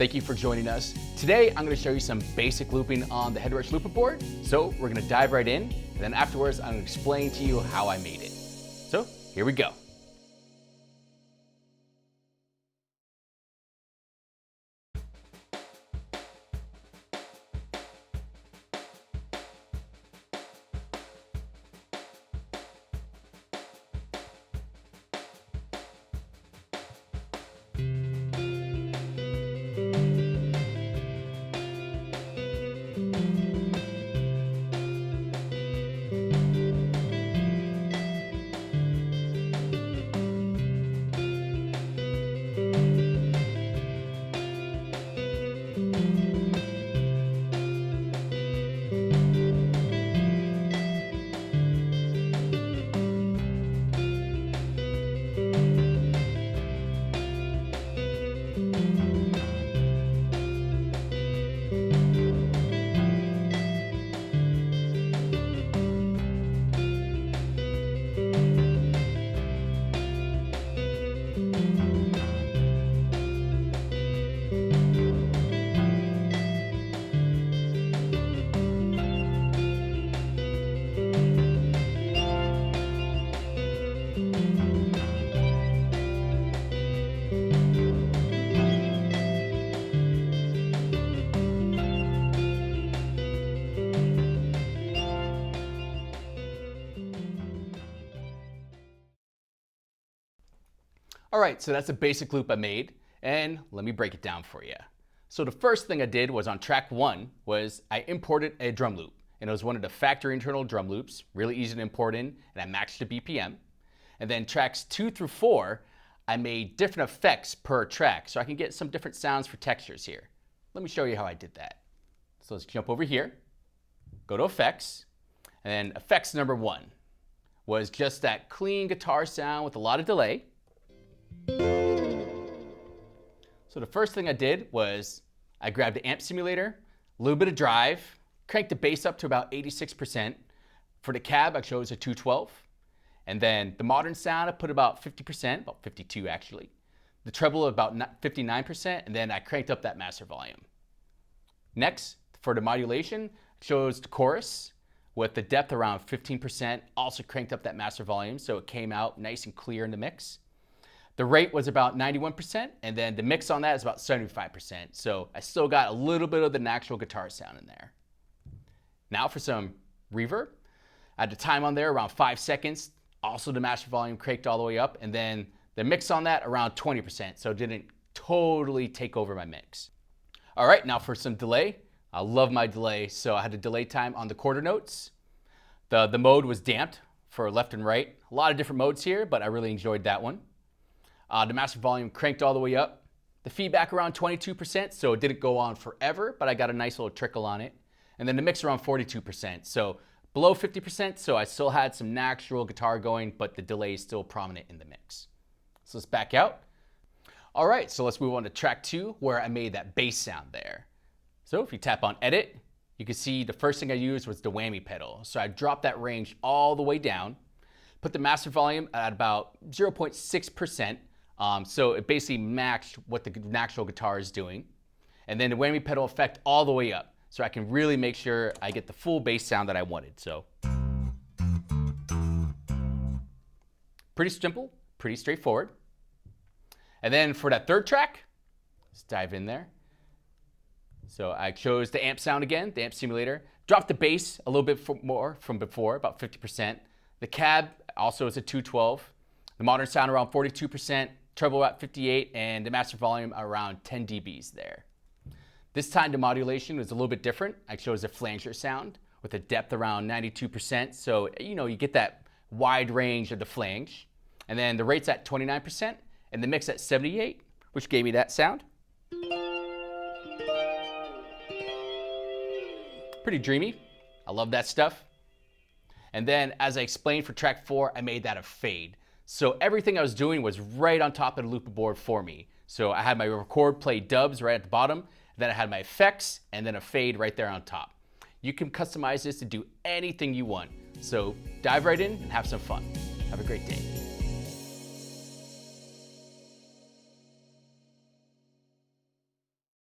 Thank you for joining us. Today, I'm going to show you some basic looping on the HeadRush Looperboard. So we're going to dive right in, and then afterwards, I'm going to explain to you how I made it. So here we go. All right, so that's a basic loop I made, and let me break it down for you. So the first thing I did was on track 1 was I imported a drum loop, and it was one of the factory internal drum loops, really easy to import in, and I matched the BPM. And then tracks 2 through 4, I made different effects per track, so I can get some different sounds for textures here. Let me show you how I did that. So let's jump over here, go to effects, and then effects number 1 was just that clean guitar sound with a lot of delay. So the first thing I did was I grabbed the amp simulator, a little bit of drive, cranked the bass up to about 86%. For the cab, I chose a 212. And then the modern sound, I put about 50%, about 52 actually. The treble about 59%, and then I cranked up that master volume. Next, for the modulation, I chose the chorus with the depth around 15%, also cranked up that master volume so it came out nice and clear in the mix. The rate was about 91%, and then the mix on that is about 75%. So I still got a little bit of the natural guitar sound in there. Now for some reverb. I had the time on there around 5 seconds. Also the master volume cranked all the way up, and then the mix on that around 20%, so it didn't totally take over my mix. All right, now for some delay. I love my delay, so I had a delay time on the quarter notes. The mode was damped for left and right. A lot of different modes here, but I really enjoyed that one. The master volume cranked all the way up. The feedback around 22%, so it didn't go on forever, but I got a nice little trickle on it. And then the mix around 42%, so below 50%, so I still had some natural guitar going, but the delay is still prominent in the mix. So let's back out. All right, so let's move on to track 2, where I made that bass sound there. So if you tap on edit, you can see the first thing I used was the whammy pedal. So I dropped that range all the way down, put the master volume at about 0.6%, so it basically matched what the natural guitar is doing. And then the whammy pedal effect all the way up, so I can really make sure I get the full bass sound that I wanted. So pretty simple, pretty straightforward. And then for that third track, let's dive in there. So I chose the amp sound again, the amp simulator, dropped the bass a little bit more from before, about 50%. The cab also is a 212. The modern sound around 42%, treble at 58, and the master volume around 10 dBs there. This time the modulation was a little bit different. I chose a flanger sound with a depth around 92%, so you get that wide range of the flange. And then the rate's at 29%, and the mix at 78, which gave me that sound. Pretty dreamy. I love that stuff. And then, as I explained for track 4, I made that a fade. So everything I was doing was right on top of the looperboard for me. So I had my record play dubs right at the bottom, then I had my effects, and then a fade right there on top. You can customize this to do anything you want. So dive right in and have some fun. Have a great day.